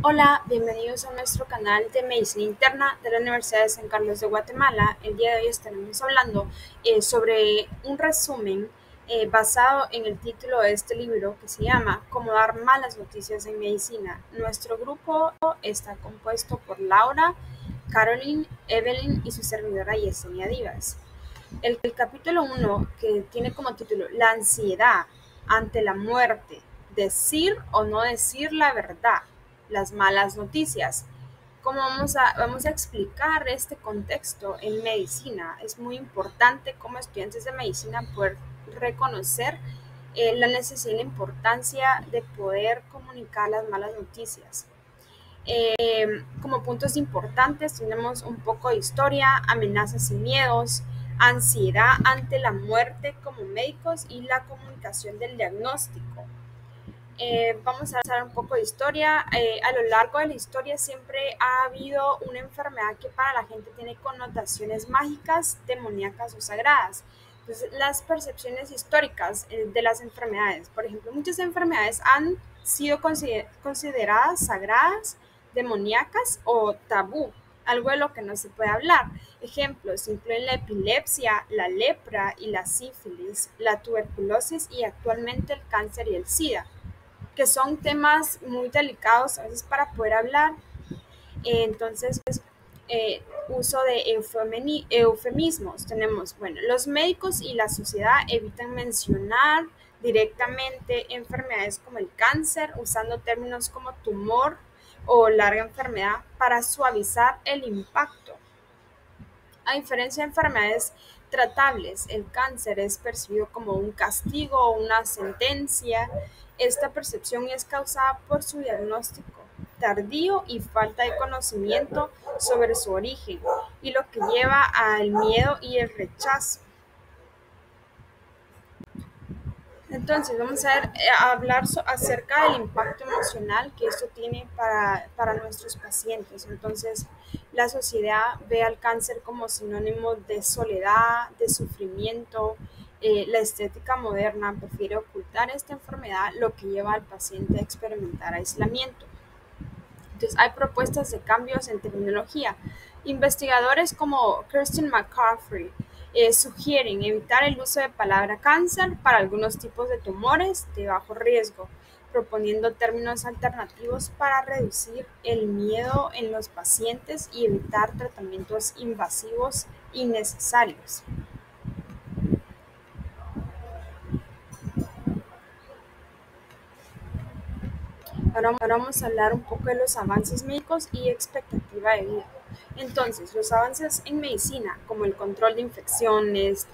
Hola, bienvenidos a nuestro canal de Medicina Interna de la Universidad de San Carlos de Guatemala. El día de hoy estaremos hablando sobre un resumen basado en el título de este libro que se llama Cómo dar malas noticias en medicina. Nuestro grupo está compuesto por Laura, Caroline, Evelyn y su servidora Yesenia Díaz. El capítulo 1, que tiene como título La ansiedad ante la muerte, decir o no decir la verdad, las malas noticias. ¿Cómo vamos a explicar este contexto en medicina? Es muy importante como estudiantes de medicina poder reconocer la necesidad y la importancia de poder comunicar las malas noticias. Como puntos importantes tenemos un poco de historia, amenazas y miedos, ansiedad ante la muerte como médicos y la comunicación del diagnóstico. Vamos a hacer un poco de historia. A lo largo de la historia siempre ha habido una enfermedad que para la gente tiene connotaciones mágicas, demoníacas o sagradas. Entonces, las percepciones históricas de las enfermedades, por ejemplo, muchas enfermedades han sido consideradas sagradas, demoníacas o tabú, algo de lo que no se puede hablar. Ejemplos incluyen la epilepsia, la lepra y la sífilis, la tuberculosis y actualmente el cáncer y el SIDA, que son temas muy delicados a veces para poder hablar. Entonces, uso de eufemismos. Tenemos, bueno, los médicos y la sociedad evitan mencionar directamente enfermedades como el cáncer, usando términos como tumor o larga enfermedad para suavizar el impacto. A diferencia de enfermedades tratables, el cáncer es percibido como un castigo o una sentencia. Esta percepción es causada por su diagnóstico tardío y falta de conocimiento sobre su origen, y lo que lleva al miedo y el rechazo. Entonces, vamos a hablar acerca del impacto emocional que esto tiene para nuestros pacientes. Entonces, la sociedad ve al cáncer como sinónimo de soledad, de sufrimiento. La estética moderna prefiere ocultar esta enfermedad, lo que lleva al paciente a experimentar aislamiento. Entonces, hay propuestas de cambios en terminología. Investigadores como Kirsten McCaffrey sugieren evitar el uso de palabra cáncer para algunos tipos de tumores de bajo riesgo, proponiendo términos alternativos para reducir el miedo en los pacientes y evitar tratamientos invasivos innecesarios. Ahora vamos a hablar un poco de los avances médicos y expectativa de vida. Entonces, los avances en medicina, como el control de infecciones,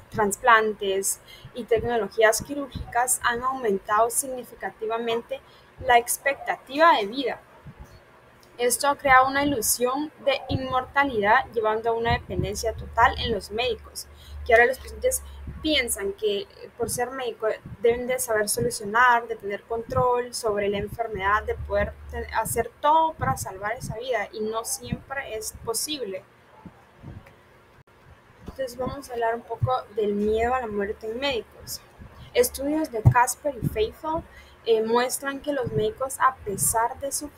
trasplantes y tecnologías quirúrgicas, han aumentado significativamente la expectativa de vida. Esto ha creado una ilusión de inmortalidad, llevando a una dependencia total en los médicos, que ahora los pacientes piensan que por ser médico deben de saber solucionar, de tener control sobre la enfermedad, de poder hacer todo para salvar esa vida, y no siempre es posible. Entonces vamos a hablar un poco del miedo a la muerte en médicos. Estudios de Casper y Feifel muestran que los médicos, a pesar de su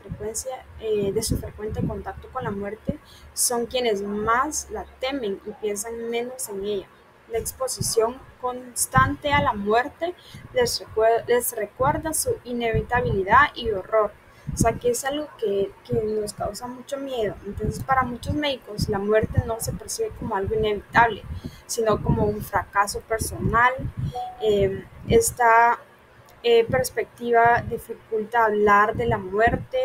frecuente contacto con la muerte, son quienes más la temen y piensan menos en ella. La exposición constante a la muerte les recuerda su inevitabilidad y horror. O sea, que es algo que nos causa mucho miedo. Entonces, para muchos médicos, la muerte no se percibe como algo inevitable, sino como un fracaso personal. Esta perspectiva dificulta hablar de la muerte,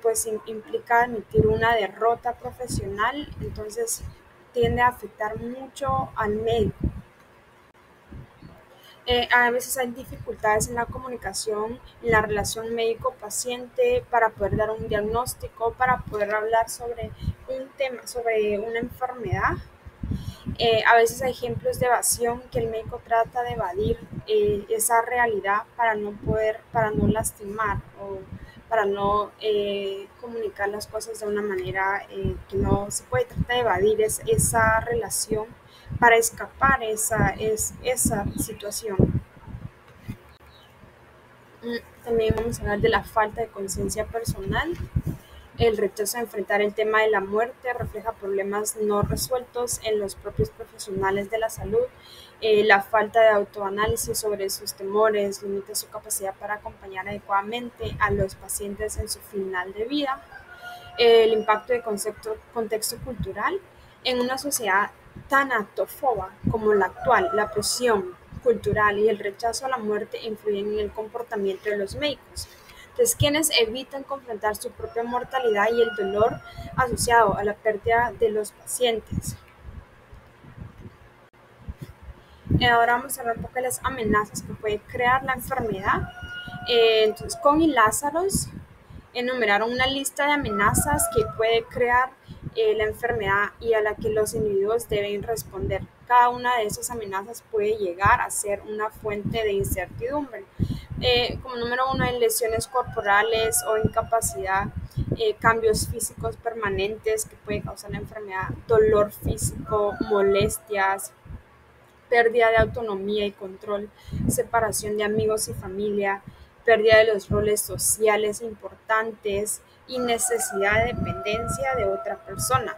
pues implica admitir una derrota profesional, entonces tiende a afectar mucho al médico. A veces hay dificultades en la comunicación, en la relación médico-paciente, para poder dar un diagnóstico, para poder hablar sobre un tema, sobre una enfermedad. A veces hay ejemplos de evasión, que el médico trata de evadir esa realidad para no lastimar o para no comunicar las cosas de una manera que no se puede. Tratar de evadir esa relación para escapar esa situación. También vamos a hablar de la falta de conciencia personal. El rechazo a enfrentar el tema de la muerte refleja problemas no resueltos en los propios profesionales de la salud. La falta de autoanálisis sobre sus temores limita su capacidad para acompañar adecuadamente a los pacientes en su final de vida. El impacto de contexto cultural en una sociedad tan actofoba como la actual, la presión cultural y el rechazo a la muerte influyen en el comportamiento de los médicos. Entonces, quienes evitan confrontar su propia mortalidad y el dolor asociado a la pérdida de los pacientes. Ahora vamos a hablar un poco de las amenazas que puede crear la enfermedad. Entonces, Kohn y Lázaros enumeraron una lista de amenazas que puede crear la enfermedad y a la que los individuos deben responder. Cada una de esas amenazas puede llegar a ser una fuente de incertidumbre. Como número uno, hay lesiones corporales o incapacidad, cambios físicos permanentes que puede causar la enfermedad, dolor físico, molestias, pérdida de autonomía y control, separación de amigos y familia, pérdida de los roles sociales importantes y necesidad de dependencia de otra persona.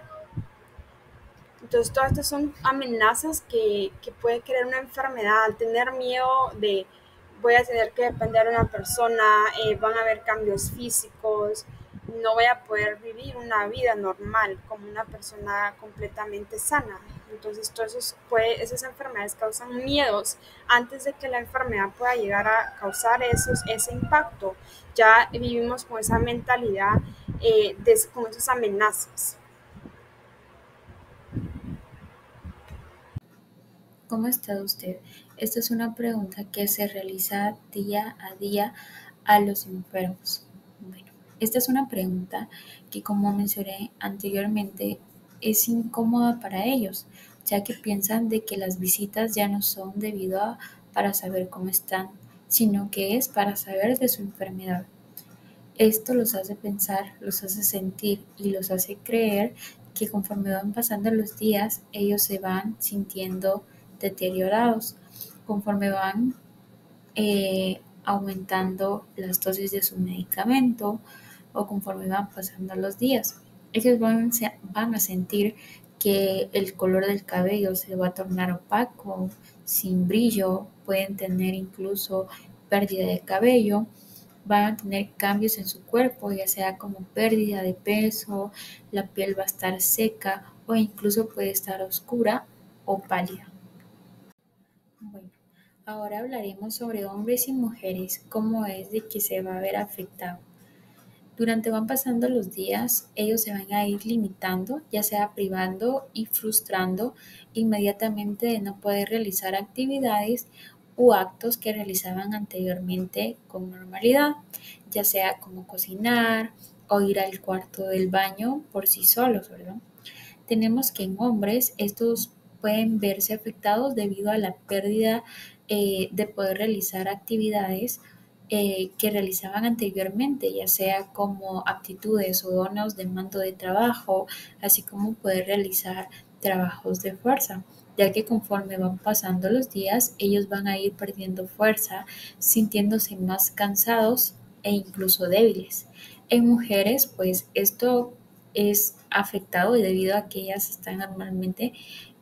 Entonces, todas estas son amenazas que puede crear una enfermedad, al tener miedo de voy a tener que depender de una persona, van a haber cambios físicos, no voy a poder vivir una vida normal como una persona completamente sana. Entonces, esas enfermedades causan miedos antes de que la enfermedad pueda llegar a causar ese impacto. Ya vivimos con esa mentalidad, con esas amenazas. ¿Cómo está usted? Esta es una pregunta que se realiza día a día a los enfermos. Bueno, esta es una pregunta que, como mencioné anteriormente, es incómoda para ellos, ya que piensan de que las visitas ya no son debido a para saber cómo están, sino que es para saber de su enfermedad. Esto los hace pensar, los hace sentir y los hace creer que conforme van pasando los días, ellos se van sintiendo deteriorados, conforme van aumentando las dosis de su medicamento o conforme van pasando los días. Ellos van a sentir que el color del cabello se va a tornar opaco, sin brillo, pueden tener incluso pérdida de cabello, van a tener cambios en su cuerpo, ya sea como pérdida de peso, la piel va a estar seca o incluso puede estar oscura o pálida. Bueno, ahora hablaremos sobre hombres y mujeres, cómo es de que se va a ver afectado. Durante van pasando los días, ellos se van a ir limitando, ya sea privando y frustrando inmediatamente de no poder realizar actividades u actos que realizaban anteriormente con normalidad, ya sea como cocinar o ir al cuarto del baño por sí solos, ¿verdad? Tenemos que en hombres estos pueden verse afectados debido a la pérdida de poder realizar actividades que realizaban anteriormente, ya sea como aptitudes o dones de mando de trabajo, así como poder realizar trabajos de fuerza, ya que conforme van pasando los días, ellos van a ir perdiendo fuerza, sintiéndose más cansados e incluso débiles. En mujeres, pues esto es afectado debido a que ellas están normalmente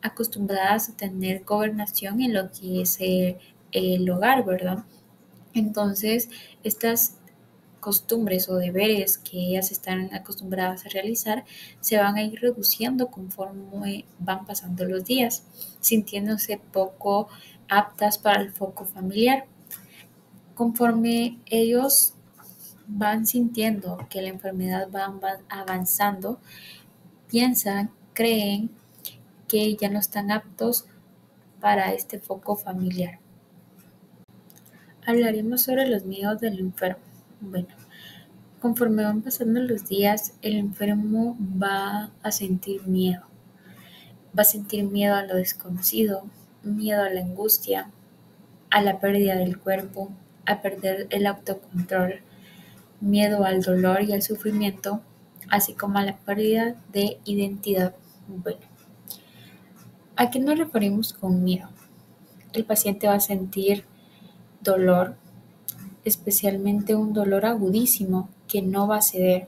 acostumbradas a tener gobernación en lo que es el hogar, ¿verdad? Entonces, estas costumbres o deberes que ellas están acostumbradas a realizar se van a ir reduciendo conforme van pasando los días, sintiéndose poco aptas para el foco familiar. Conforme ellos van sintiendo que la enfermedad va avanzando, piensan, creen que ya no están aptos para este foco familiar. Hablaremos sobre los miedos del enfermo. Bueno, conforme van pasando los días, el enfermo va a sentir miedo. Va a sentir miedo a lo desconocido, miedo a la angustia, a la pérdida del cuerpo, a perder el autocontrol, miedo al dolor y al sufrimiento, así como a la pérdida de identidad. Bueno, ¿a qué nos referimos con miedo? El paciente va a sentir dolor, especialmente un dolor agudísimo que no va a ceder.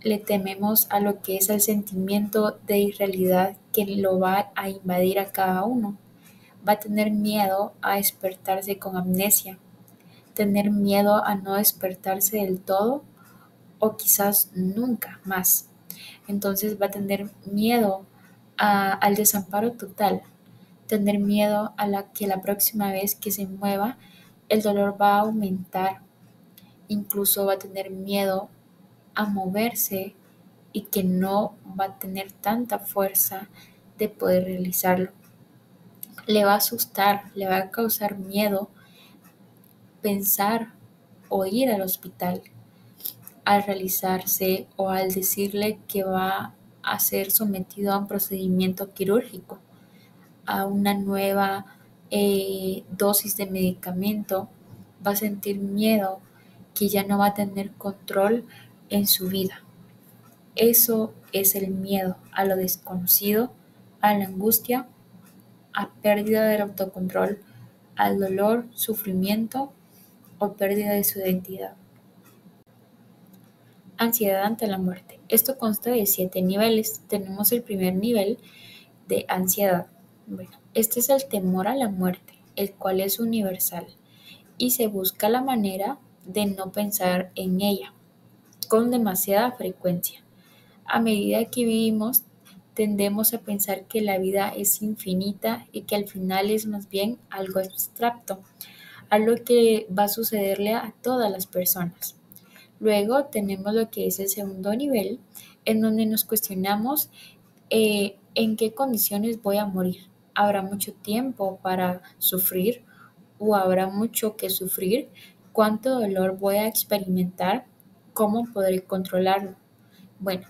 Le tememos a lo que es el sentimiento de irrealidad que lo va a invadir a cada uno. Va a tener miedo a despertarse con amnesia, tener miedo a no despertarse del todo o quizás nunca más. Entonces va a tener miedo al desamparo total, tener miedo a que la próxima vez que se mueva el dolor va a aumentar, incluso va a tener miedo a moverse y que no va a tener tanta fuerza de poder realizarlo. Le va a asustar, le va a causar miedo pensar o ir al hospital al realizarse o al decirle que va a ser sometido a un procedimiento quirúrgico, a una nueva dosis de medicamento. Va a sentir miedo que ya no va a tener control en su vida. Eso es el miedo a lo desconocido, a la angustia, a pérdida del autocontrol, al dolor, sufrimiento o pérdida de su identidad. Ansiedad ante la muerte. Esto consta de 7 niveles. Tenemos el primer nivel de ansiedad. Bueno, este es el temor a la muerte, el cual es universal y se busca la manera de no pensar en ella con demasiada frecuencia. A medida que vivimos, tendemos a pensar que la vida es infinita y que al final es más bien algo abstracto, algo que va a sucederle a todas las personas. Luego tenemos lo que es el segundo nivel, en donde nos cuestionamos en qué condiciones voy a morir. ¿Habrá mucho tiempo para sufrir o habrá mucho que sufrir? ¿Cuánto dolor voy a experimentar? ¿Cómo podré controlarlo? Bueno,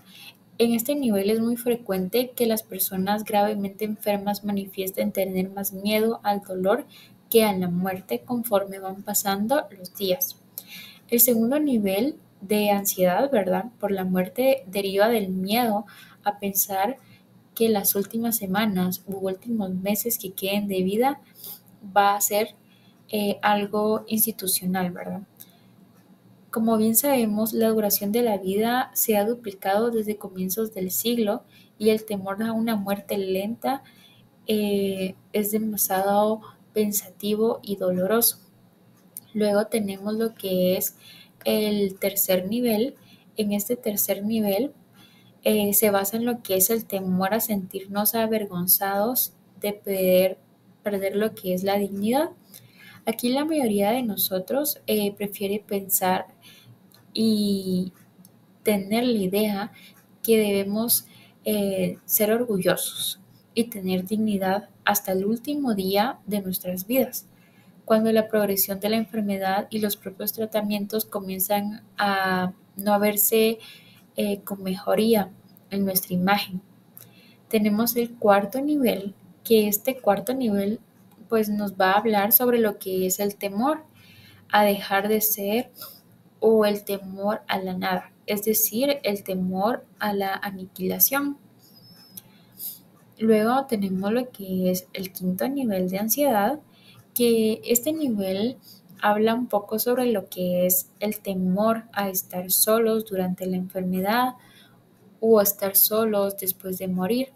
en este nivel es muy frecuente que las personas gravemente enfermas manifiesten tener más miedo al dolor que a la muerte conforme van pasando los días. El segundo nivel de ansiedad, ¿verdad? Por la muerte deriva del miedo a pensar que las últimas semanas u últimos meses que queden de vida va a ser algo institucional, ¿verdad? Como bien sabemos, la duración de la vida se ha duplicado desde comienzos del siglo y el temor a una muerte lenta es demasiado pensativo y doloroso. Luego tenemos lo que es el tercer nivel. En este tercer nivel se basa en lo que es el temor a sentirnos avergonzados de perder lo que es la dignidad. Aquí la mayoría de nosotros prefiere pensar y tener la idea que debemos ser orgullosos y tener dignidad hasta el último día de nuestras vidas, cuando la progresión de la enfermedad y los propios tratamientos comienzan a no verse con mejoría en nuestra imagen. Tenemos el cuarto nivel, que este cuarto nivel pues nos va a hablar sobre lo que es el temor a dejar de ser o el temor a la nada, es decir, el temor a la aniquilación. Luego tenemos lo que es el quinto nivel de ansiedad, que este nivel habla un poco sobre lo que es el temor a estar solos durante la enfermedad o a estar solos después de morir.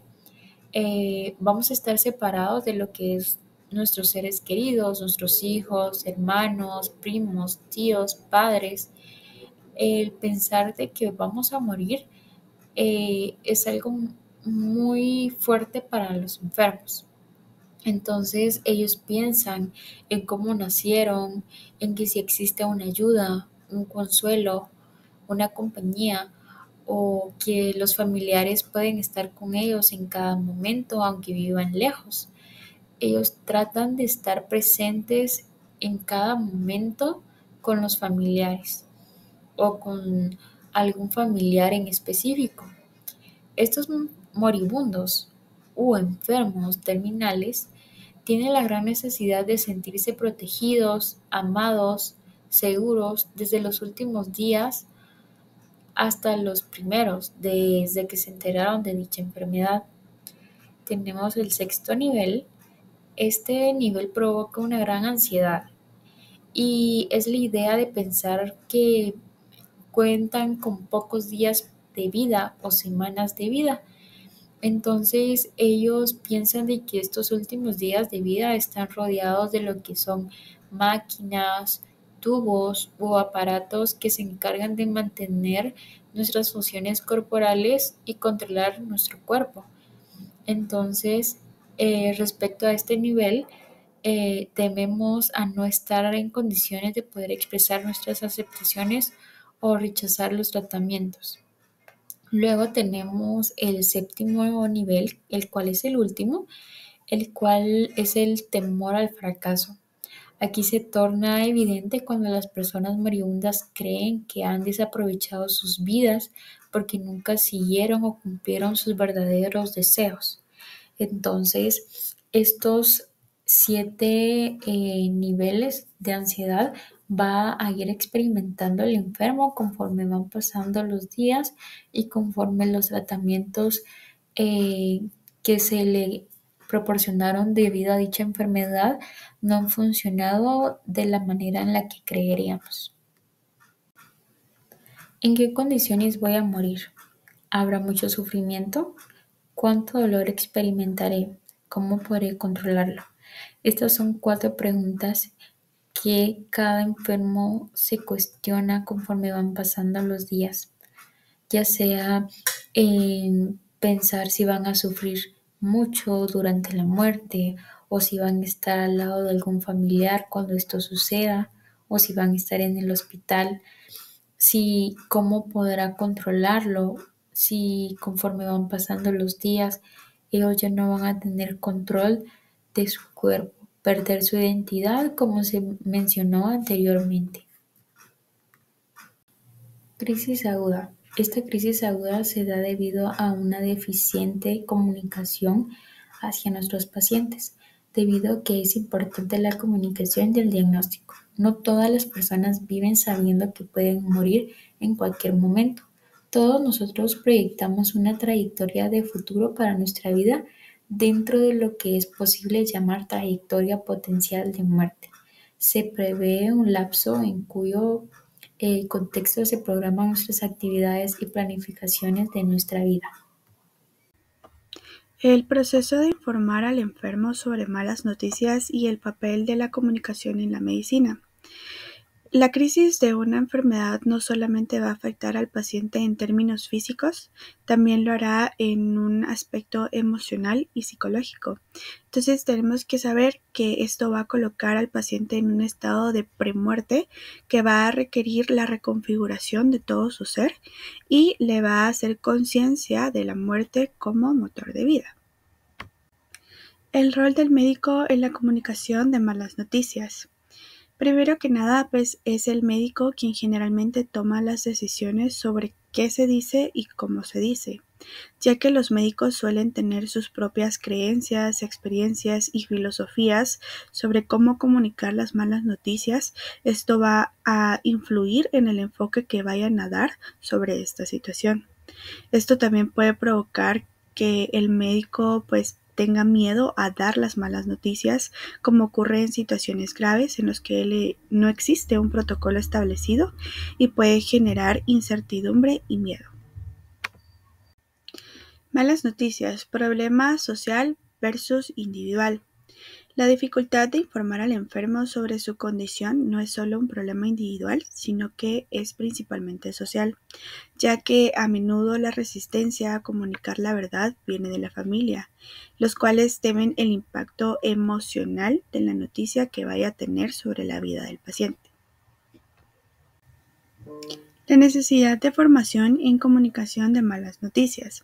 Vamos a estar separados de lo que es nuestros seres queridos, nuestros hijos, hermanos, primos, tíos, padres. El pensar de que vamos a morir es algo muy fuerte para los enfermos. Entonces ellos piensan en cómo nacieron, en que si existe una ayuda, un consuelo, una compañía o que los familiares pueden estar con ellos en cada momento aunque vivan lejos. Ellos tratan de estar presentes en cada momento con los familiares o con algún familiar en específico. Estos moribundos o enfermos terminales tienen la gran necesidad de sentirse protegidos, amados, seguros desde los últimos días hasta los primeros, desde que se enteraron de dicha enfermedad. Tenemos el sexto nivel. Este nivel provoca una gran ansiedad y es la idea de pensar que cuentan con pocos días de vida o semanas de vida. Entonces ellos piensan de que estos últimos días de vida están rodeados de lo que son máquinas, tubos o aparatos que se encargan de mantener nuestras funciones corporales y controlar nuestro cuerpo. Entonces, respecto a este nivel, tememos a no estar en condiciones de poder expresar nuestras aceptaciones o rechazar los tratamientos. Luego tenemos el séptimo nivel, el cual es el último, el cual es el temor al fracaso. Aquí se torna evidente cuando las personas moribundas creen que han desaprovechado sus vidas porque nunca siguieron o cumplieron sus verdaderos deseos. Entonces, estos 7 niveles de ansiedad va a ir experimentando el enfermo conforme van pasando los días y conforme los tratamientos eh, que se le proporcionaron debido a dicha enfermedad no han funcionado de la manera en la que creeríamos. ¿En qué condiciones voy a morir? ¿Habrá mucho sufrimiento? ¿Cuánto dolor experimentaré? ¿Cómo podré controlarlo? Estas son 4 preguntas que cada enfermo se cuestiona conforme van pasando los días, ya sea en pensar si van a sufrir mucho durante la muerte o si van a estar al lado de algún familiar cuando esto suceda o si van a estar en el hospital, si cómo podrá controlarlo, si conforme van pasando los días ellos ya no van a tener control de su cuerpo, perder su identidad como se mencionó anteriormente. Crisis aguda. Esta crisis aguda se da debido a una deficiente comunicación hacia nuestros pacientes, debido a que es importante la comunicación del diagnóstico. No todas las personas viven sabiendo que pueden morir en cualquier momento. Todos nosotros proyectamos una trayectoria de futuro para nuestra vida dentro de lo que es posible llamar trayectoria potencial de muerte. Se prevé un lapso en cuyo contexto se programan nuestras actividades y planificaciones de nuestra vida. El proceso de informar al enfermo sobre malas noticias y el papel de la comunicación en la medicina. La crisis de una enfermedad no solamente va a afectar al paciente en términos físicos, también lo hará en un aspecto emocional y psicológico. Entonces tenemos que saber que esto va a colocar al paciente en un estado de premuerte que va a requerir la reconfiguración de todo su ser y le va a hacer conciencia de la muerte como motor de vida. El rol del médico en la comunicación de malas noticias. Primero que nada, pues es el médico quien generalmente toma las decisiones sobre qué se dice y cómo se dice, ya que los médicos suelen tener sus propias creencias, experiencias y filosofías sobre cómo comunicar las malas noticias. Esto va a influir en el enfoque que vayan a dar sobre esta situación. Esto también puede provocar que el médico pues tenga miedo a dar las malas noticias, como ocurre en situaciones graves en las que no existe un protocolo establecido y puede generar incertidumbre y miedo. Malas noticias, problema social versus individual. La dificultad de informar al enfermo sobre su condición no es solo un problema individual, sino que es principalmente social, ya que a menudo la resistencia a comunicar la verdad viene de la familia, los cuales temen el impacto emocional de la noticia que vaya a tener sobre la vida del paciente. La necesidad de formación en comunicación de malas noticias.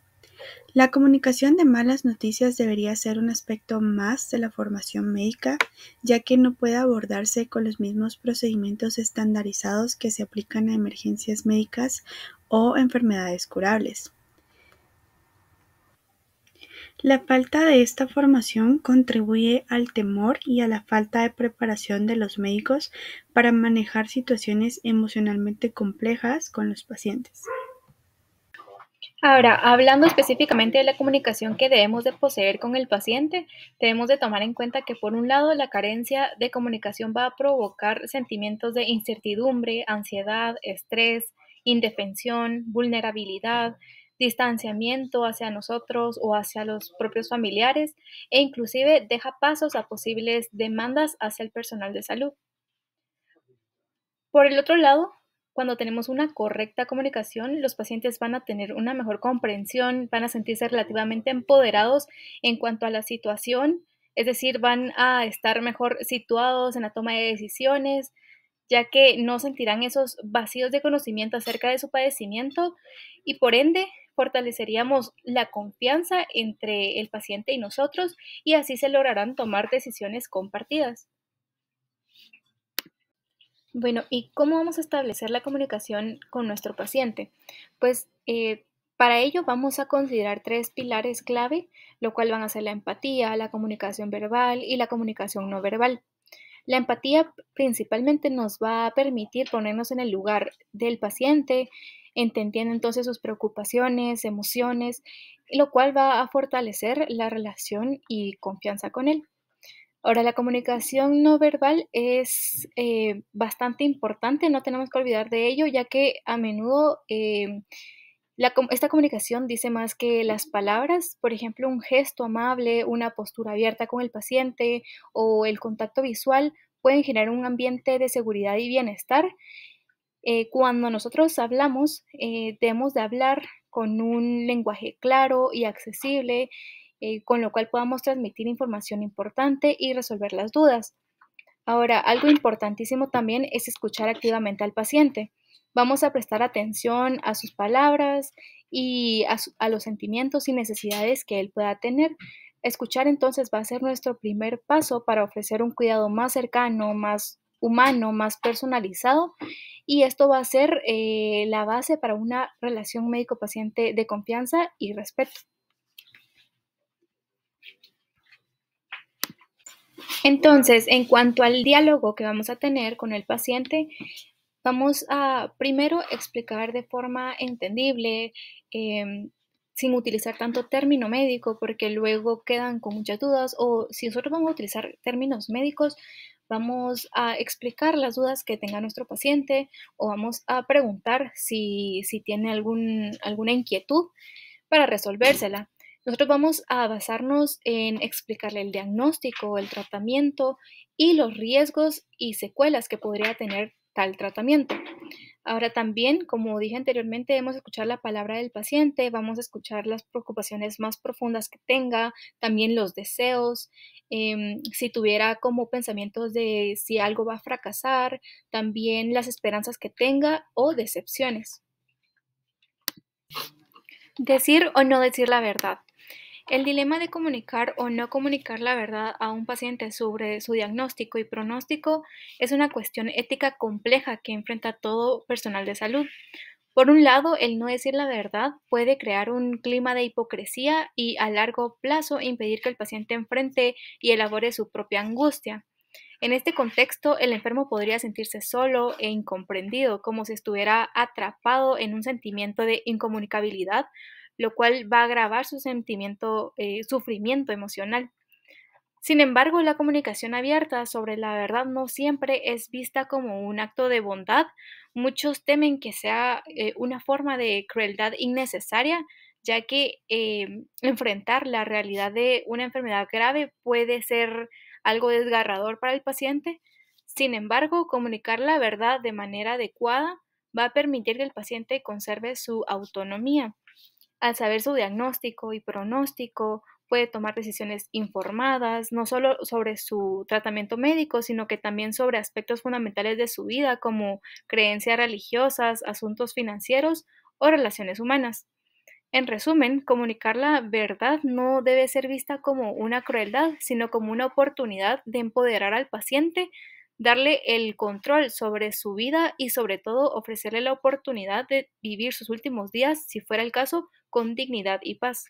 La comunicación de malas noticias debería ser un aspecto más de la formación médica, ya que no puede abordarse con los mismos procedimientos estandarizados que se aplican a emergencias médicas o enfermedades curables. La falta de esta formación contribuye al temor y a la falta de preparación de los médicos para manejar situaciones emocionalmente complejas con los pacientes. Ahora, hablando específicamente de la comunicación que debemos de poseer con el paciente, debemos de tomar en cuenta que por un lado la carencia de comunicación va a provocar sentimientos de incertidumbre, ansiedad, estrés, indefensión, vulnerabilidad, distanciamiento hacia nosotros o hacia los propios familiares e inclusive deja pasos a posibles demandas hacia el personal de salud. Por el otro lado, cuando tenemos una correcta comunicación, los pacientes van a tener una mejor comprensión, van a sentirse relativamente empoderados en cuanto a la situación, es decir, van a estar mejor situados en la toma de decisiones, ya que no sentirán esos vacíos de conocimiento acerca de su padecimiento y por ende fortaleceríamos la confianza entre el paciente y nosotros y así se lograrán tomar decisiones compartidas. Bueno, ¿y cómo vamos a establecer la comunicación con nuestro paciente? Pues para ello vamos a considerar tres pilares clave, lo cual van a ser la empatía, la comunicación verbal y la comunicación no verbal. La empatía principalmente nos va a permitir ponernos en el lugar del paciente, entendiendo entonces sus preocupaciones, emociones, lo cual va a fortalecer la relación y confianza con él. Ahora, la comunicación no verbal es bastante importante, no tenemos que olvidar de ello, ya que a menudo esta comunicación dice más que las palabras. Por ejemplo, un gesto amable, una postura abierta con el paciente o el contacto visual pueden generar un ambiente de seguridad y bienestar. Cuando nosotros hablamos, debemos de hablar con un lenguaje claro y accesible, con lo cual podamos transmitir información importante y resolver las dudas. Ahora, algo importantísimo también es escuchar activamente al paciente. Vamos a prestar atención a sus palabras y a los sentimientos y necesidades que él pueda tener. Escuchar entonces va a ser nuestro primer paso para ofrecer un cuidado más cercano, más humano, más personalizado y esto va a ser la base para una relación médico-paciente de confianza y respeto. Entonces, en cuanto al diálogo que vamos a tener con el paciente, vamos a primero explicar de forma entendible, sin utilizar tanto término médico, porque luego quedan con muchas dudas, o si nosotros vamos a utilizar términos médicos, vamos a explicar las dudas que tenga nuestro paciente o vamos a preguntar si tiene alguna inquietud para resolvérsela. Nosotros vamos a basarnos en explicarle el diagnóstico, el tratamiento y los riesgos y secuelas que podría tener tal tratamiento. Ahora también, como dije anteriormente, debemos escuchar la palabra del paciente, vamos a escuchar las preocupaciones más profundas que tenga, también los deseos, si tuviera como pensamientos de si algo va a fracasar, también las esperanzas que tenga o decepciones. Decir o no decir la verdad. El dilema de comunicar o no comunicar la verdad a un paciente sobre su diagnóstico y pronóstico es una cuestión ética compleja que enfrenta todo personal de salud. Por un lado, el no decir la verdad puede crear un clima de hipocresía y a largo plazo impedir que el paciente enfrente y elabore su propia angustia. En este contexto, el enfermo podría sentirse solo e incomprendido, como si estuviera atrapado en un sentimiento de incomunicabilidad, lo cual va a agravar su sufrimiento emocional. Sin embargo, la comunicación abierta sobre la verdad no siempre es vista como un acto de bondad. Muchos temen que sea una forma de crueldad innecesaria, ya que enfrentar la realidad de una enfermedad grave puede ser algo desgarrador para el paciente. Sin embargo, comunicar la verdad de manera adecuada va a permitir que el paciente conserve su autonomía. Al saber su diagnóstico y pronóstico, puede tomar decisiones informadas, no solo sobre su tratamiento médico, sino que también sobre aspectos fundamentales de su vida, como creencias religiosas, asuntos financieros o relaciones humanas. En resumen, comunicar la verdad no debe ser vista como una crueldad, sino como una oportunidad de empoderar al paciente, darle el control sobre su vida y sobre todo ofrecerle la oportunidad de vivir sus últimos días, si fuera el caso, con dignidad y paz.